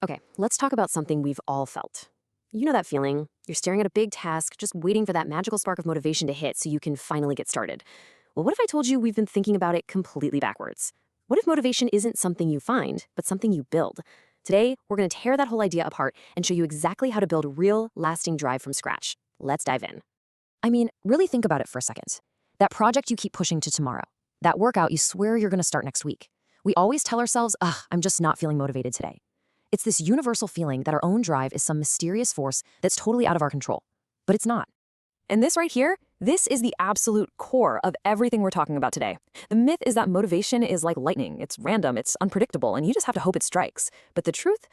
Okay, let's talk about something we've all felt. You know that feeling? You're staring at a big task, just waiting for that magical spark of motivation to hit so you can finally get started. Well, what if I told you we've been thinking about it completely backwards? What if motivation isn't something you find, but something you build? Today, we're going to tear that whole idea apart and show you exactly how to build real, lasting drive from scratch. Let's dive in. I mean, really think about it for a second. That project you keep pushing to tomorrow. That workout you swear you're going to start next week. We always tell ourselves, ugh, I'm just not feeling motivated today. It's this universal feeling that our own drive is some mysterious force that's totally out of our control. But it's not. And this right here, this is the absolute core of everything we're talking about today. The myth is that motivation is like lightning. It's random, it's unpredictable, and you just have to hope it strikes. But the truth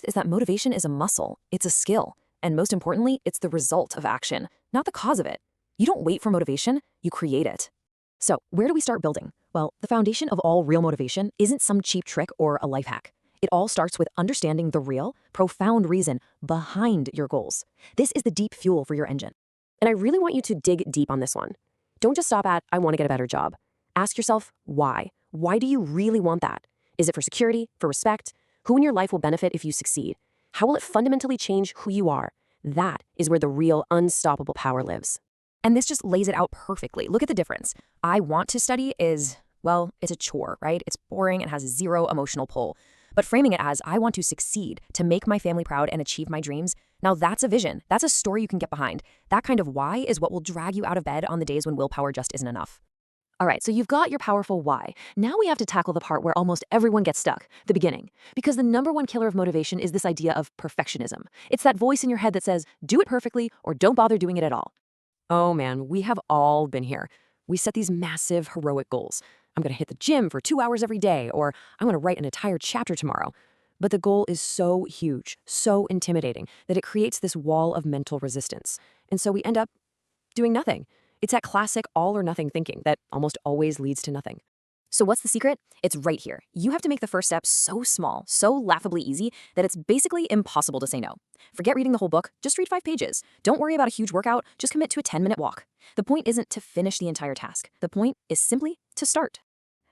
is that motivation is a muscle. It's a skill. And most importantly, it's the result of action, not the cause of it. You don't wait for motivation, you create it. So, where do we start building? Well, the foundation of all real motivation isn't some cheap trick or a life hack. It all starts with understanding the real, profound reason behind your goals. This is the deep fuel for your engine. And I really want you to dig deep on this one. Don't just stop at, I want to get a better job. Ask yourself, why? Why do you really want that? Is it for security, for respect? Who in your life will benefit if you succeed? How will it fundamentally change who you are? That is where the real, unstoppable power lives. And this just lays it out perfectly. Look at the difference. I want to study is, well, it's a chore, right? It's boring and has zero emotional pull. But framing it as, I want to succeed, to make my family proud and achieve my dreams, now that's a vision. That's a story you can get behind. That kind of why is what will drag you out of bed on the days when willpower just isn't enough. All right, so you've got your powerful why. Now we have to tackle the part where almost everyone gets stuck, the beginning. Because the number one killer of motivation is this idea of perfectionism. It's that voice in your head that says, do it perfectly or don't bother doing it at all. Oh man, we have all been here. We set these massive, heroic goals. I'm going to hit the gym for 2 hours every day, or I'm going to write an entire chapter tomorrow. But the goal is so huge, so intimidating, that it creates this wall of mental resistance. And so we end up doing nothing. It's that classic all or nothing thinking that almost always leads to nothing. So what's the secret? It's right here. You have to make the first step so small, so laughably easy, that it's basically impossible to say no. Forget reading the whole book, just read 5 pages. Don't worry about a huge workout, just commit to a 10-minute walk. The point isn't to finish the entire task. The point is simply to start.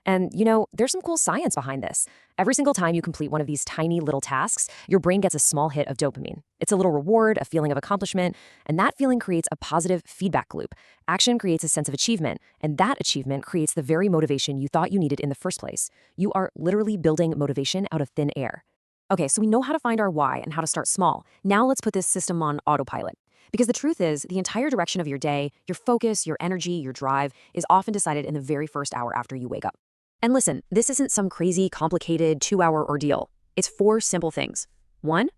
And, there's some cool science behind this. Every single time you complete one of these tiny little tasks, your brain gets a small hit of dopamine. It's a little reward, a feeling of accomplishment, and that feeling creates a positive feedback loop. Action creates a sense of achievement, and that achievement creates the very motivation you thought you needed in the first place. You are literally building motivation out of thin air. Okay, so we know how to find our why and how to start small. Now let's put this system on autopilot. Because the truth is, the entire direction of your day, your focus, your energy, your drive, is often decided in the very first hour after you wake up. And listen, this isn't some crazy, complicated 2-hour ordeal. It's 4 simple things. 1,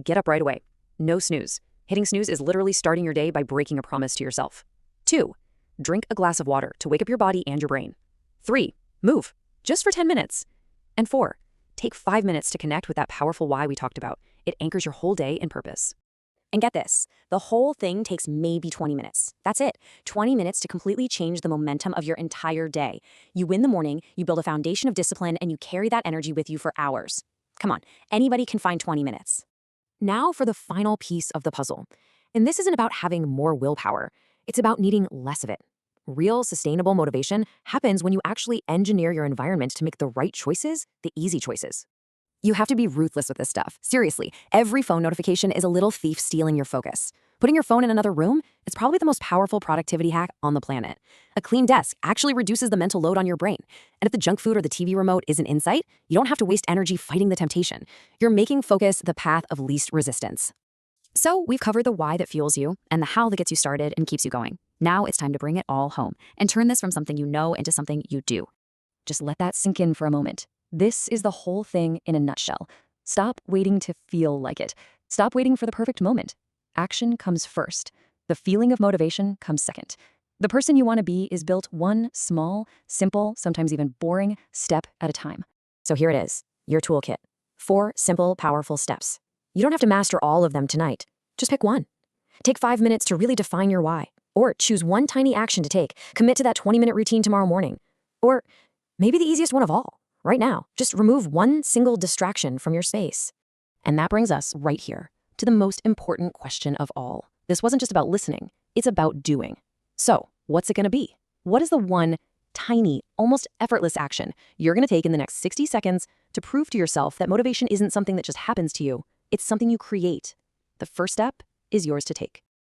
get up right away. No snooze. Hitting snooze is literally starting your day by breaking a promise to yourself. 2, drink a glass of water to wake up your body and your brain. 3, move, just for 10 minutes. And 4, take 5 minutes to connect with that powerful why we talked about. It anchors your whole day in purpose. And get this, the whole thing takes maybe 20 minutes. That's it. 20 minutes to completely change the momentum of your entire day. You win the morning, you build a foundation of discipline, and you carry that energy with you for hours. Come on, anybody can find 20 minutes. Now for the final piece of the puzzle. And this isn't about having more willpower. It's about needing less of it. Real, sustainable motivation happens when you actually engineer your environment to make the right choices, the easy choices. You have to be ruthless with this stuff. Seriously, every phone notification is a little thief stealing your focus. Putting your phone in another room, it's probably the most powerful productivity hack on the planet. A clean desk actually reduces the mental load on your brain. And if the junk food or the TV remote isn't in sight, you don't have to waste energy fighting the temptation. You're making focus the path of least resistance. So we've covered the why that fuels you and the how that gets you started and keeps you going. Now it's time to bring it all home and turn this from something you know into something you do. Just let that sink in for a moment. This is the whole thing in a nutshell. Stop waiting to feel like it. Stop waiting for the perfect moment. Action comes first. The feeling of motivation comes second. The person you want to be is built one small, simple, sometimes even boring step at a time. So here it is, your toolkit. 4 simple, powerful steps. You don't have to master all of them tonight. Just pick one. Take 5 minutes to really define your why. Or choose one tiny action to take. Commit to that 20-minute routine tomorrow morning. Or maybe the easiest one of all. Right now, just remove one single distraction from your space. And that brings us right here to the most important question of all. This wasn't just about listening, it's about doing. So, what's it going to be? What is the one tiny, almost effortless action you're going to take in the next 60 seconds to prove to yourself that motivation isn't something that just happens to you. It's something you create. The first step is yours to take.